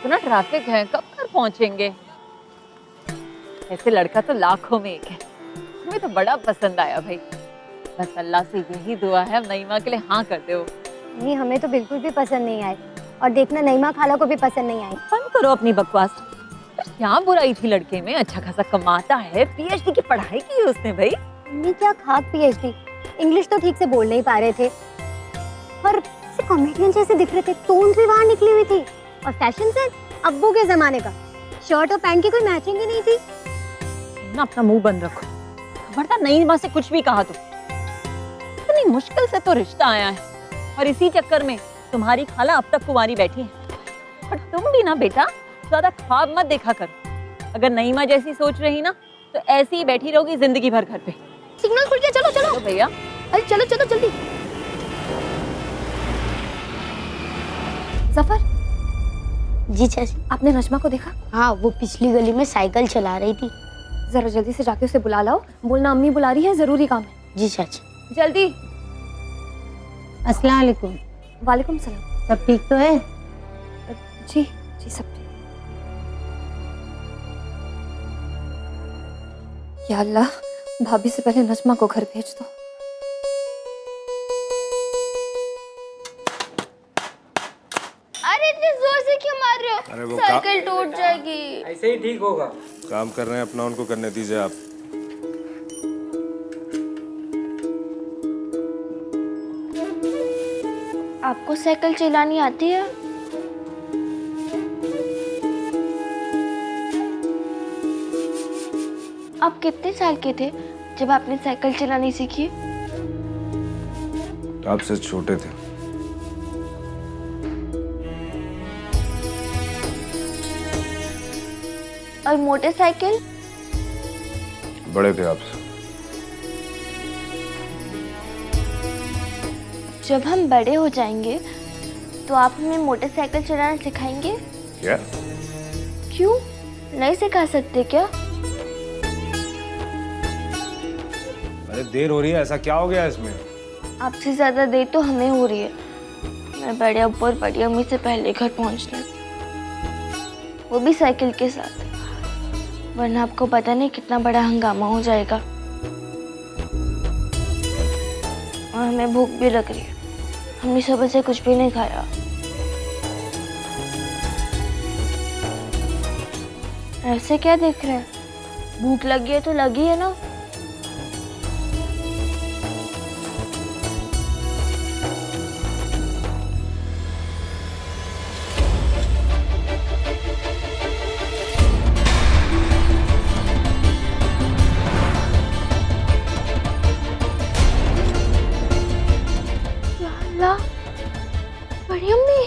इतना ट्रैफिक है, कब तक पहुंचेंगे? ऐसे लड़का तो लाखों में एक है। मुझे तो बड़ा पसंद आया भाई। बस अल्लाह से यही दुआ है अब नईमा के लिए हाँ कर दो। नहीं, हमें तो बिल्कुल भी पसंद नहीं आए और देखना नईमा खाला को भी पसंद नहीं आई। बंद करो अपनी बकवास। क्या बुराई थी लड़के में? अच्छा खासा कमाता है, पीएचडी की पढ़ाई की है उसने भाई। मम्मी क्या खाक पीएचडी, इंग्लिश तो ठीक से बोल नहीं पा रहे थे और कॉमेडियन जैसे दिख रहे थे, टोन भी बाहर निकली हुई थी और फैशन सेंस अब्बू के जमाने का। शर्ट और पैंट की कोई मैचिंग ही नहीं थी। ना अपना मुंह बंद रखो, खबरदार नईमा से कुछ भी कहा तो। इतनी मुश्किल से तो रिश्ता आया है और इसी चक्कर में तुम्हारी खाला अब तक कुंवारी बैठी है। पर तुम भी ना बेटा ज्यादा ख्वाब मत देखा कर। अगर नईमा जैसी सोच रही ना तो ऐसी ही बैठी रहोगी जिंदगी भर घर पे। सिग्नल खुल गया, चलो चलो। तो भैया अरे चलो चलो जल्दी। सफर, जी चाची। आपने नजमा को देखा? हाँ, वो पिछली गली में साइकिल चला रही थी। जरा जल्दी से जाके उसे बुला लाओ, बोलना अम्मी बुला रही है, जरूरी काम है। जी चाची। जल्दी। अस्सलाम वालेकुम। वालेकुम सलाम। सब ठीक तो है? जी जी सब ठीक। या अल्लाह, भाभी से पहले नजमा को घर भेज दो। अरे इतने जोर से क्यों मार रहे हो? अरे वो साइकिल टूट जाएगी। ऐसे ही ठीक होगा। काम कर रहे हैं अपना, उनको करने दीजिए आप। आपको साइकिल चलानी आती है? आप कितने साल के थे जब आपने साइकिल चलानी सीखी? आपसे छोटे थे। और मोटरसाइकिल? बड़े थे आपसे। जब हम बड़े हो जाएंगे तो आप हमें मोटरसाइकिल चलाना सिखाएंगे? क्या? क्यों नहीं सिखा सकते क्या? अरे देर हो रही है, ऐसा क्या हो गया इसमें? आपसे ज्यादा देर तो हमें हो रही है। मैं बड़े अब्बू और बड़ी अम्मी से पहले घर पहुंचना, वो भी साइकिल के साथ, वरना आपको पता नहीं कितना बड़ा हंगामा हो जाएगा। और हमें भूख भी लग रही है, हमने सुबह से कुछ भी नहीं खाया। ऐसे क्या देख रहे हैं? भूख लगी है तो लगी है ना। बड़ी अम्मी,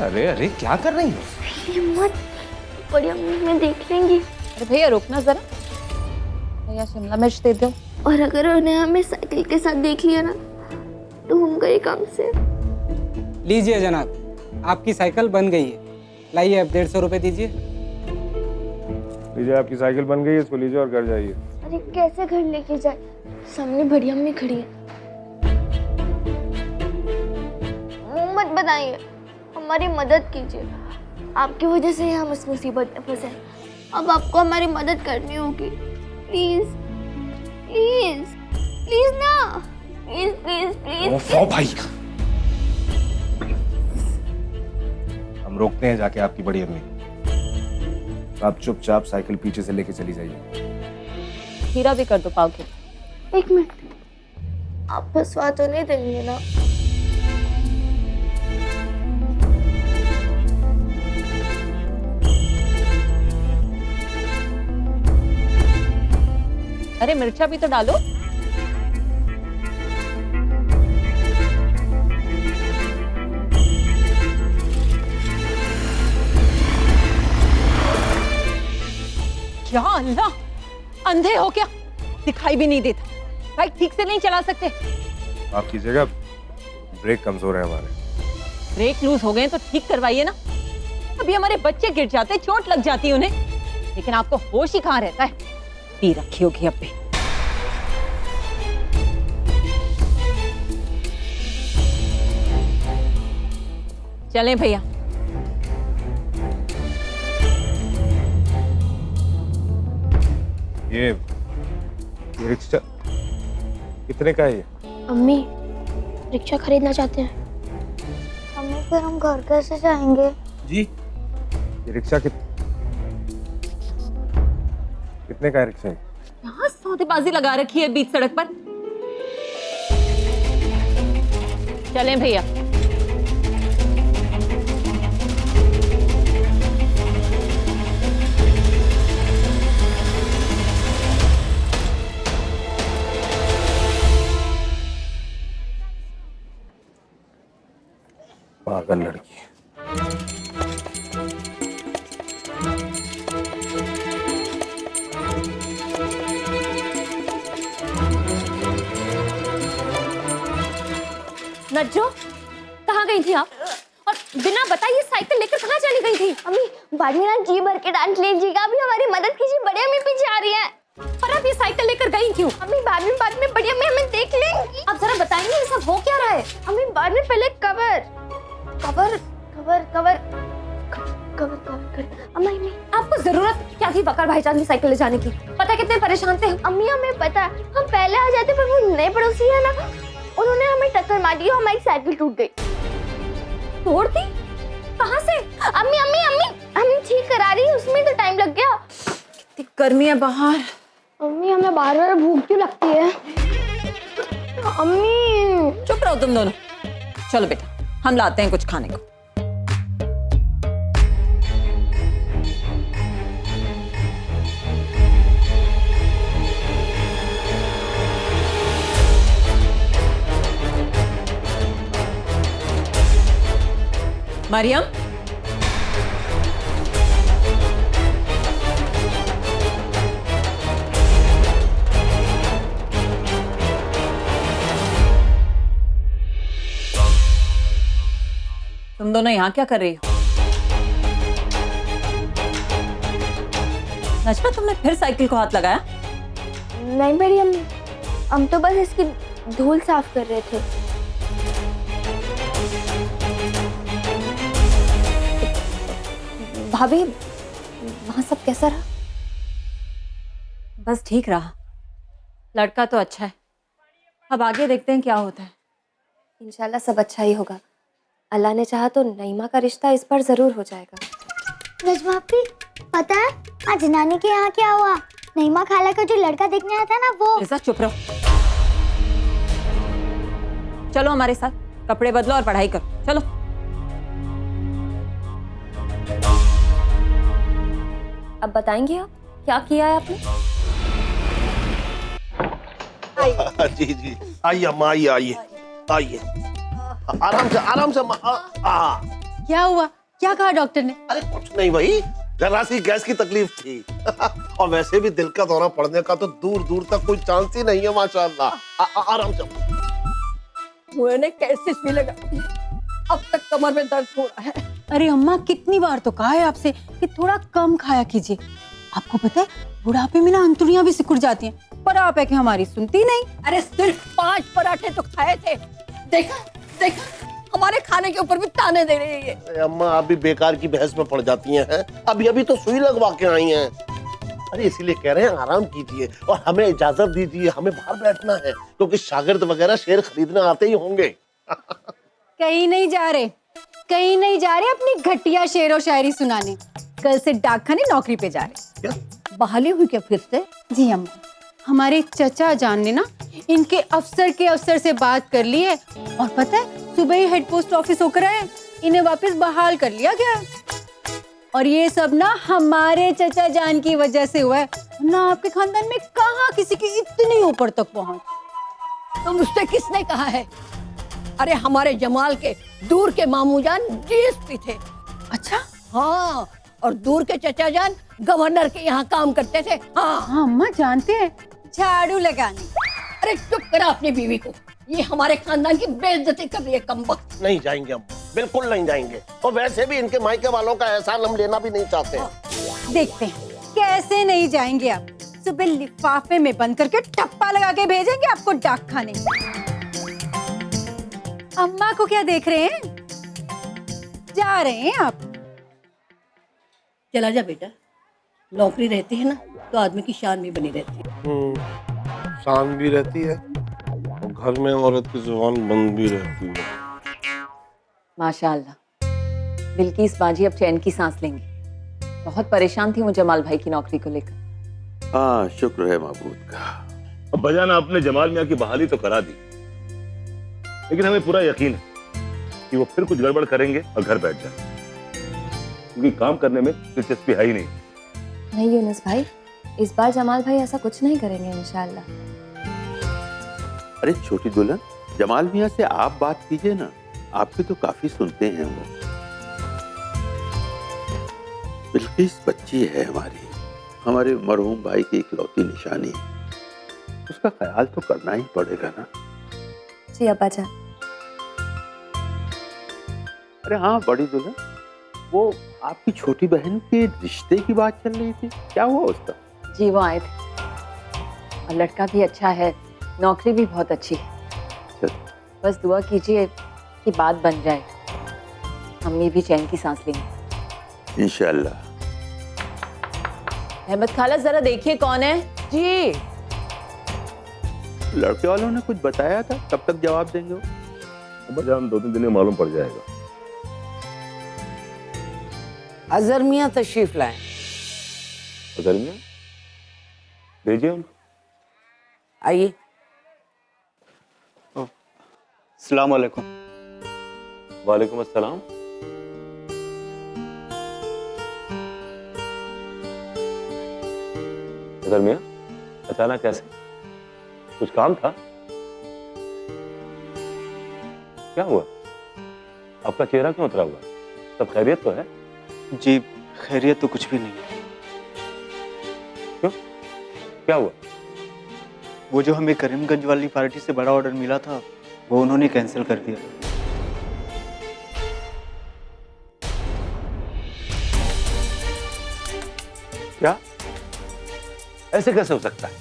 अरे अरे क्या कर रही हो? हिम्मत, बड़ी अम्मी में देख लेंगी। अरे भैया रुकना जरा, भैया शिमला मिर्च दे दो। और अगर उन्हें हमें साइकिल के साथ देख लिया ना तो हम गए काम से। लीजिए जनाब, आपकी साइकिल बन गई है। लाइए अब 150 रुपए दीजिए। लीजिए आपकी साइकिल बन गई है, इसको लीजिए और घर जाइए। अरे कैसे घर लेके जाए? सामने बड़ी अम्मी खड़ी है। मुंह मत बनाइए, हमारी मदद कीजिए। आपकी वजह से हम इस मुसीबत में फंसे। अब आपको हमारी मदद करनी होगी। प्लीज प्लीज प्लीज ना, प्लीज प्लीज प्लीज। ओफो भाई, हम रोकते हैं जाके आपकी बड़ी अम्मी। आप चुपचाप साइकिल पीछे से लेके चली जाइए। खीरा भी कर दो पाव के। एक मिनट, आप फंसवा तो नहीं देंगे ना? अरे मिर्चा भी तो डालो। क्या अल्लाह, अंधे हो क्या? दिखाई भी नहीं देता। बाइक ठीक से नहीं चला सकते? आपकी जगह ब्रेक कमजोर है हमारे। ब्रेक लूज हो गए तो ठीक करवाइए ना। अभी हमारे बच्चे गिर जाते, चोट लग जाती उन्हें, लेकिन आपको होश ही कहाँ रहता है। पी रखी होगी अब भी। चलें भैया। ये रिक्शा कितने का है ये? अम्मी रिक्शा खरीदना चाहते हैं। मम्मी फिर हम घर कैसे जाएंगे? जी ये रिक्शा कितने का है रिक्शा? यहाँ सौदेबाजी लगा रखी है बीच सड़क पर। चलें भैया। पागल लड़की। नज्जो, कहाँ गई थी आप? और बिना बताए साइकिल लेकर कहाँ चली गई थी? अम्मी बाद में ना जी भर के डांट लीजिएगा, अभी हमारी मदद कीजिए, बड़ी अम्मी पीछे आ रही है। पर आप ये साइकिल लेकर गई क्यों? अम्मी बाद में बड़ी अम्मी हमें देख लेंगी। आप जरा बताएंगे ये सब हो क्या रहा है? अम्मी बाद में पहले cover cover cover cover cover cover अम्मी अम्मी आपको जरूरत क्या थी बकर भाईजान की साइकिल ले जाने की? पता है कितने परेशान थे हम? अम्मी हमें पता है, हम पहले आ जाते पर वो नए पड़ोसी है ना, उन्होंने हमें टक्कर मार दी और हमारी साइकिल टूट गई। तोड़ दी? कहाँ से? अम्मी अम्मी अम्मी हम ठीक करा रही है, उसमें तो टाइम लग गया। कितनी गर्मी है बाहर। अम्मी हमें बार बार भूख क्यों लगती है? अम्मी चुप रहो तुम दोनों। चलो बेटा, हम लाते हैं कुछ खाने को। मरियम, तुम दोनों यहाँ क्या कर रही हो? नजमा, तुमने फिर साइकिल को हाथ लगाया? नहीं बड़ी अम्मी, हम तो बस इसकी धूल साफ कर रहे थे। भाभी, वहाँ सब कैसा रहा? बस ठीक रहा। लड़का तो अच्छा है, अब आगे देखते हैं क्या होता है। इंशाल्लाह सब अच्छा ही होगा। अल्लाह ने चाहा तो नईमा का रिश्ता इस बार जरूर हो जाएगा। नजमा आपी, पता है आज नानी के यहाँ क्या हुआ? नईमा खाला का जो लड़का देखने आया था ना वो। रिजा चुप रहो। चलो हमारे साथ, कपड़े बदलो और पढ़ाई करो। चलो। अब बताएंगे आप क्या किया है आपने? जी जी आइए अम्मा, आइए आइए आइए, आराम से अम्मा। क्या हुआ? क्या कहा डॉक्टर ने? अरे कुछ नहीं भाई, जरा सी गैस की तकलीफ थी और वैसे भी दिल का दौरा पड़ने का तो दूर दूर तक कोई चांस ही नहीं है माशाल्लाह। आराम से। मैंने कैसे सुई लगा, अब तक कमर में दर्द हो रहा है। अरे अम्मा, कितनी बार तो कहा है आपसे कि थोड़ा कम खाया कीजिए। आपको पता है बुढ़ापे में ना अंतुड़ियां भी सिकुड़ जाती हैं, पर आप है कि हमारी सुनती नहीं। अरे सिर्फ 5 पराठे तो खाए थे, देखा देखा हमारे खाने के ऊपर भी ताने दे रही है। अरे अम्मा आप भी बेकार की बहस में पड़ जाती हैं। अभी अभी तो सुई लगवा के आई हैं। अरे इसीलिए कह रहे हैं आराम कीजिए और हमें इजाजत दीजिए, हमें बाहर बैठना है क्योंकि शागिर्द वगैरह शेर खरीदने आते ही होंगे। कहीं नहीं जा रहे, कहीं नहीं जा रहे अपनी घटिया शेर और शायरी सुनाने। कल से डाकखाने नौकरी पे जा रहे। क्या? बहाली हुई क्या फिर से? जी अम्मा, हमारे चचा जान ने ना इनके अफसर से बात कर ली है और पता है सुबह ही हेड पोस्ट ऑफिस होकर आए, इन्हें वापस बहाल कर लिया गया। और ये सब ना हमारे चचा जान की वजह से हुआ है, ना आपके खानदान में कहाँ किसी की इतनी ऊपर तक पहुंच। तो मुझसे किसने कहा है? अरे हमारे जमाल के दूर के मामू जान डीएसपी थे। अच्छा? हाँ, और दूर के चचा जान गवर्नर के यहाँ काम करते थे। हाँ हाँ अम्मा जानते हैं, झाड़ू लगाने। अरे चुप करा अपनी बीवी को, ये हमारे खानदान की बेइज्जती कर रही है कमबख्त। नहीं जाएंगे अम्मा, बिल्कुल नहीं जाएंगे और वैसे भी इनके मायके वालों का एहसान हम लेना भी नहीं चाहते। देखते हैं कैसे नहीं जाएंगे आप। सुबह लिफाफे में बंद करके ठप्पा लगा के भेजेंगे आपको डाक खाने। अम्मा को क्या देख रहे हैं? जा रहे हैं आप? चला जा बेटा, नौकरी रहती है ना तो आदमी की शान भी बनी रहती है। शान भी रहती है और घर में औरत की जुबान बंद भी रहती है। माशाल्लाह, बिल्किस बाजी अब चैन की सांस लेंगी। बहुत परेशान थी वो जमाल भाई की नौकरी को लेकर। हाँ, शुक्र है माबूद का। अब बजाना आपने जमाल मियाँ की बहाली तो करा दी, लेकिन हमें पूरा यकीन है कि वो फिर कुछ गड़बड़ करेंगे और घर बैठ जाए, क्योंकि काम करने में दिलचस्पी है ही नहीं। नहीं यूनुस भाई, इस बार जमाल भाई ऐसा कुछ नहीं करेंगे इंशाल्लाह। अरे छोटी दुल्हन, जमाल मियाँ से आप बात कीजिए ना, आपकी तो काफी सुनते हैं वो। बिल्किस बच्ची है हमारी, हमारे मरहूम भाई की इकलौती निशानी, उसका ख्याल तो करना ही पड़ेगा ना। जी अब्बा जान। अरे हाँ बड़ी दुल्हन, वो आपकी छोटी बहन के रिश्ते की बात चल रही थी, क्या हुआ उसका? जी वो आए थे और लड़का भी अच्छा है, नौकरी भी बहुत अच्छी है। बस दुआ कीजिए कि बात बन जाए, अम्मी भी चैन की सांस लेंगी इंशाल्लाह। अहमद खाला जरा देखिए कौन है। जी लड़के वालों ने कुछ बताया था, कब तक जवाब देंगे वो? बजान 2-3 दिन में मालूम पड़ जाएगा। अजहर मियाँ तशरीफ लाए। अजहर मियाँ भेजिए उनको। आइए। अस्सलाम वालेकुम। वालेकुम अस्सलाम। अजहर मियाँ अचानक कैसे? कुछ काम था? क्या हुआ? आपका चेहरा क्यों उतरा हुआ? सब खैरियत तो है? जी खैरियत तो कुछ भी नहीं। क्यों? क्या हुआ? वो जो हमें करीमगंज वाली पार्टी से बड़ा ऑर्डर मिला था वो उन्होंने कैंसिल कर दिया। क्या? ऐसे कैसे हो सकता है?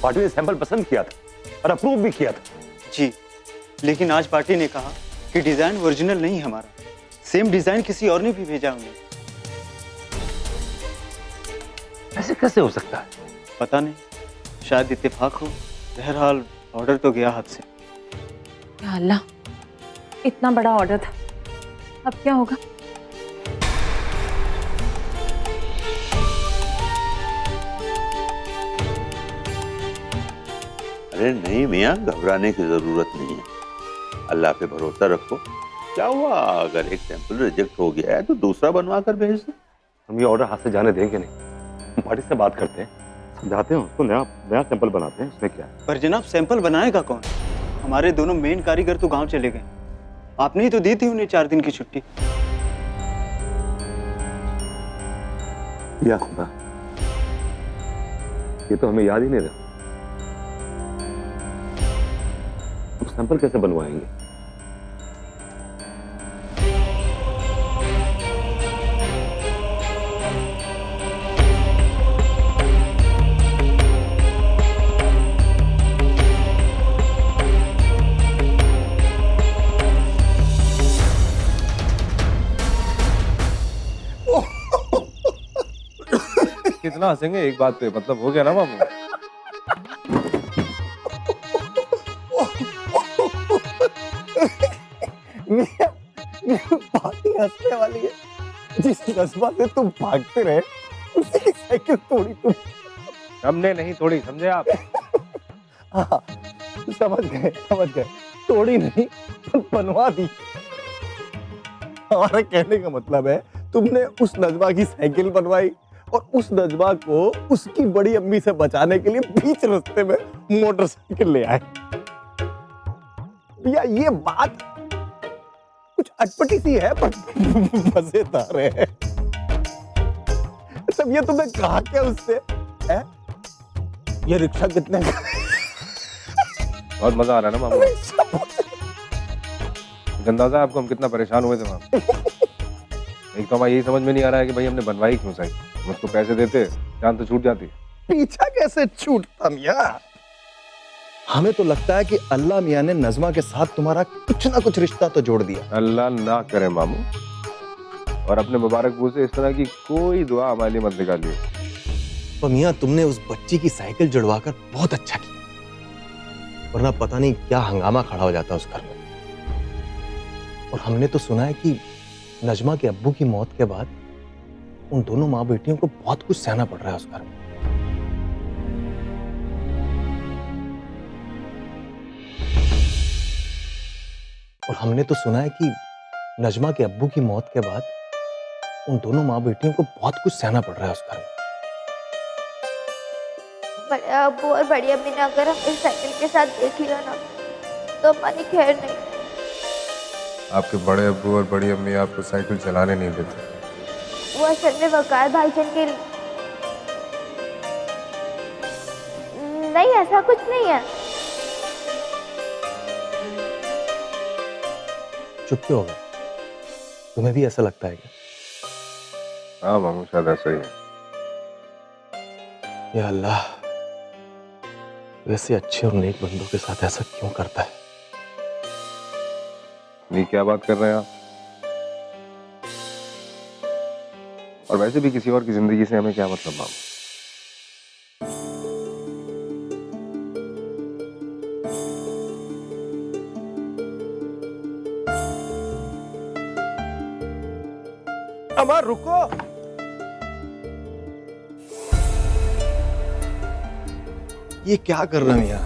पार्टी ने सैंपल पसंद किया था और अप्रूव भी किया था। जी लेकिन आज पार्टी ने कहा कि डिजाइन ओरिजिनल नहीं है हमारा, सेम डिजाइन किसी और ने भी भेजा उन्हें। ऐसे कैसे हो सकता है? पता नहीं, शायद इत्तेफाक हो। बहरहाल ऑर्डर तो गया हाथ से। या अल्लाह, इतना बड़ा ऑर्डर था, अब क्या होगा? अरे नहीं मियाँ, घबराने की जरूरत नहीं है, अल्लाह पे भरोसा रखो। क्या हुआ, अगर एक सैंपल रिजेक्ट हो गया है तो दूसरा बनवा कर भेज दो। हम ये ऑर्डर हाथ से जाने देंगे नहीं, हम पार्टी से बात करते हैं, समझाते हैं उसको, नया सैंपल बनाते हैं, उसमें क्या है। पर जनाब सैंपल बनाएगा कौन? हमारे दोनों मेन कारीगर तो गांव चले गए। आपने ही तो दी थी उन्हें 4 दिन की छुट्टी। या खुदा, ये तो हमें याद ही नहीं रहा। अब सैंपल कैसे बनवाएंगे? कितना हंसेंगे एक बात पे, मतलब हो गया ना मामू। पार्टी हंसने वाली है, जिस जज्बा से तुम भागते रहे उसी की साइकिल तोड़ी तुम। हमने नहीं तोड़ी, समझे आप? हाँ, समझ गए, तोड़ी नहीं बनवा दी। हमारा कहने का मतलब है तुमने उस नजमा की साइकिल बनवाई और उस नजमा को उसकी बड़ी अम्मी से बचाने के लिए बीच रास्ते में मोटरसाइकिल ले आए। भैया ये बात कुछ अटपटी सी है पर मजेदार है। तब ये तुमने कहा क्या उससे? है? ये रिक्शा कितने का? बहुत मजा आ रहा है ना मामू। अंदाजा है आपको हम कितना परेशान हुए थे वहाँ। एक तो हमारा यही समझ में नहीं आ रहा है कि भाई हमने बनवाई क्यों साइकिल, हम उसको पैसे देते जान तो छूट जाती। पीछा कैसे छूटता मियां? हमें तो लगता है कि अल्लाह मियाँ ने नज़मा के साथ तुम्हारा कुछ ना कुछ रिश्ता तो जोड़ दिया। अल्लाह ना करे मामू, और अपने मुबारक बू से इस तरह की कोई दुआ हमारे लिए मत निकालिए। तो मियाँ तुमने उस बच्ची की साइकिल जुड़वाकर बहुत अच्छा किया, वरना पता नहीं क्या हंगामा खड़ा हो जाता उस घर में। और हमने तो सुना है कि नजमा के अब्बू की मौत के बाद उन दोनों माँ बेटियों को बहुत कुछ सहना पड़ रहा है उस घर में। और हमने तो सुना है कि नजमा के अब्बू की मौत के बाद उन दोनों माँ बेटियों को बहुत कुछ सहना पड़ रहा है उस घर में। बड़े अब्बू और बड़ी अम्मी ने अगर हम इस साइकिल के साथ देख लिया ना तो हमारी खैर नहीं। आपके बड़े अब्बू और बड़ी अम्मी आपको साइकिल चलाने नहीं देते। वो असल में वकार भाईजान के लिए नहीं, ऐसा कुछ नहीं है। चुप क्यों हो गए? तुम्हें भी ऐसा लगता है क्या? हाँ मामू, शायद ऐसा ही है। या अल्लाह, वैसे अच्छे और नेक बंदों के साथ ऐसा क्यों करता है? नहीं, क्या बात कर रहे हैं आप? और वैसे भी किसी और की जिंदगी से हमें क्या मतलब मामू? अमर रुको। ये क्या कर रहे हो मियां?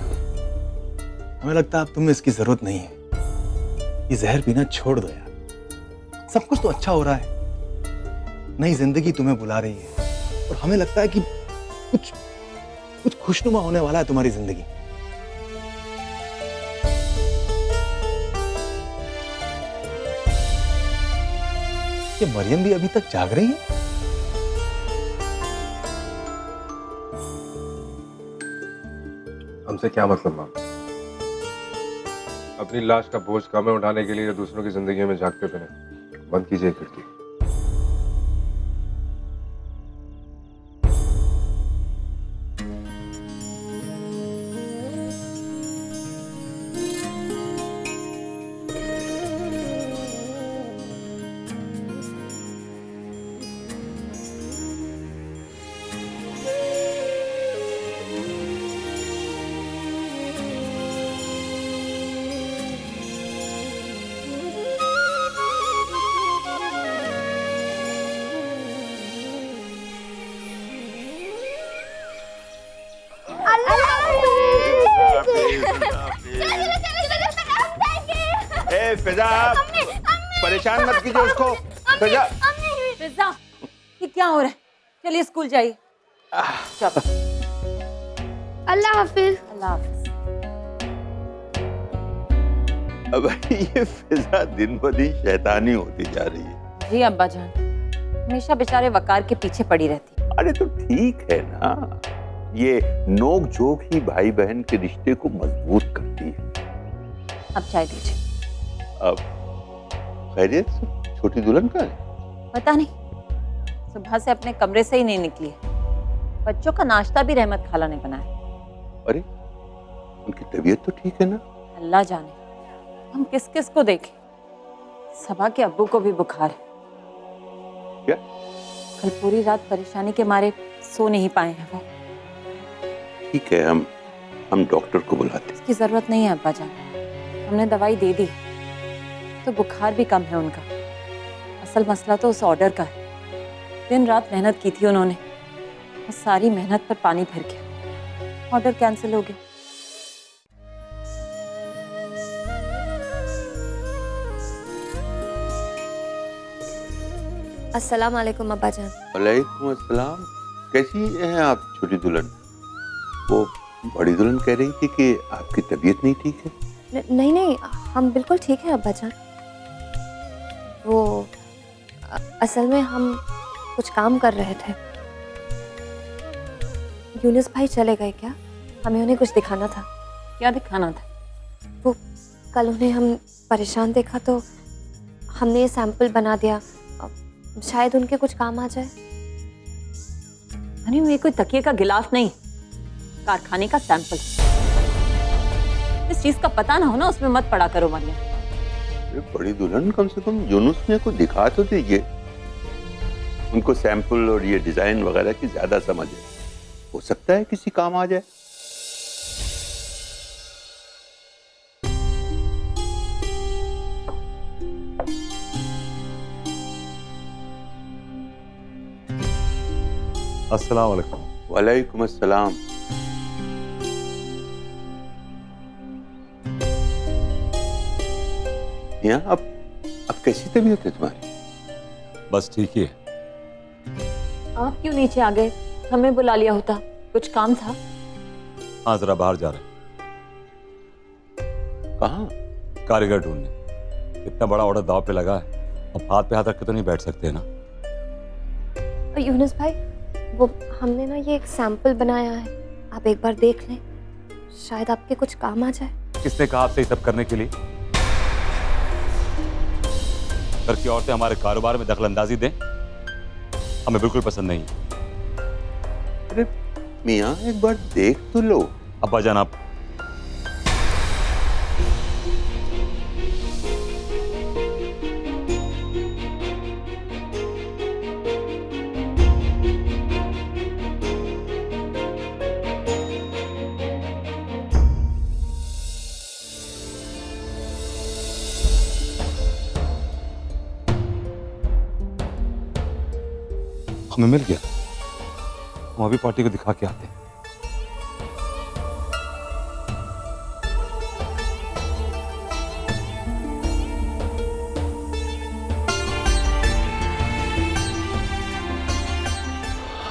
हमें लगता है अब तुम्हें इसकी जरूरत नहीं है। ये जहर पीना छोड़ दो यार। सब कुछ तो अच्छा हो रहा है, नई जिंदगी तुम्हें बुला रही है, और हमें लगता है कि कुछ खुशनुमा होने वाला है तुम्हारी जिंदगी। ये मरियम भी अभी तक जाग रही है? हमसे क्या मतलब माम? अपनी लाश का बोझ कम उठाने के लिए दूसरों की जिंदगी में झांकते फिरे। बंद कीजिए खिड़की। ए फिजा, परेशान मत कीजिए उसको। फिजा, फिजा, ये क्या हो रहा है? चलिए स्कूल जाइए। चलो। अल्लाह हाफिज। अल्लाह हाफिज। अब ये फिजा दिन ब दिन शैतानी होती जा रही है। जी अब्बा जान, हमेशा बेचारे वकार के पीछे पड़ी रहती। अरे तो ठीक है ना, ये नोक झोंक ही भाई बहन के रिश्ते को मजबूत करती है। अब चाय दीजिए। अब खैरियत से? छोटी दुल्हन कहाँ है? पता नहीं, सुबह से अपने कमरे से ही नहीं निकली है। बच्चों का नाश्ता भी रहमत खाला ने बनाया। अरे उनकी तबीयत तो ठीक है ना? अल्लाह जाने हम किस किस को देखें। सबा के अब्बू को भी बुखार है। क्या? कल पूरी रात परेशानी के मारे सो नहीं पाए हैं वो। ठीक है, हम डॉक्टर को बुलाते हैं। इसकी जरूरत नहीं है अब्बा जान, हमने दवाई दे दी तो बुखार भी कम है उनका। असल मसला तो उस ऑर्डर का है। दिन रात मेहनत की थी उन्होंने, और सारी मेहनत पर पानी फिर गया। ऑर्डर कैंसिल हो गया। अस्सलाम वालेकुम अब्बा जान। वालेकुम अस्सलाम। कैसी हैं आप छोटी दुल्हन? वो बड़ी दुल्हन कह रही थी कि आपकी तबीयत नहीं ठीक है। नहीं नहीं, हम बिल्कुल ठीक हैं अब्बा जान। वो असल में हम कुछ काम कर रहे थे। यूनुस भाई चले गए क्या? हमें उन्हें कुछ दिखाना था। क्या दिखाना था? वो कल उन्हें हम परेशान देखा तो हमने ये सैंपल बना दिया, शायद उनके कुछ काम आ जाए। अरे ये कोई तकिए का गिलाफ नहीं, कारखाने का सैंपल। इस चीज का पता ना हो ना, उसमें मत पड़ा करो मरियम। अरे बड़ी दुल्हन, कम से कम यूनुस ने को दिखा तो दीजिए। उनको सैंपल और ये डिजाइन वगैरह की ज्यादा समझ है, हो सकता है किसी काम आ जाए। अस्सलाम वालेकुम। वालेकुम अस्सलाम। यहाँ अब कैसी तबीयत है तुम्हारी? बस ठीक ही है। आप क्यों नीचे आ गए? हमें बुला लिया होता, कुछ काम था। हाँ, जरा बाहर जा रहे हैं। कहाँ? कारीगर ढूंढने। इतना बड़ा ऑर्डर दाव पे लगा है, अब हाथ पे हाथ रख के तो नहीं बैठ सकते ना। यूनुस भाई, वो हमने ना ये एक सैंपल बनाया है, आप एक बार देख लें, शायद आपके कुछ काम आ जाए। किसने कहा आपसे ये सब करने के लिए? घर की औरतें हमारे कारोबार में दखल अंदाजी दें, हमें बिल्कुल पसंद नहीं। अरे मियाँ, एक बार देख तो लो। अब्बा जान, आप हमें मिल गया, हम अभी पार्टी को दिखा के आते हैं।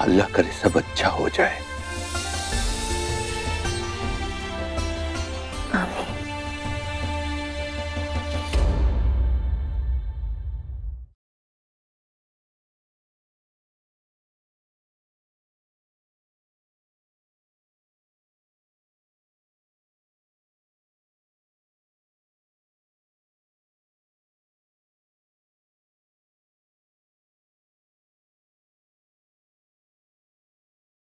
अल्लाह करे सब अच्छा हो जाए।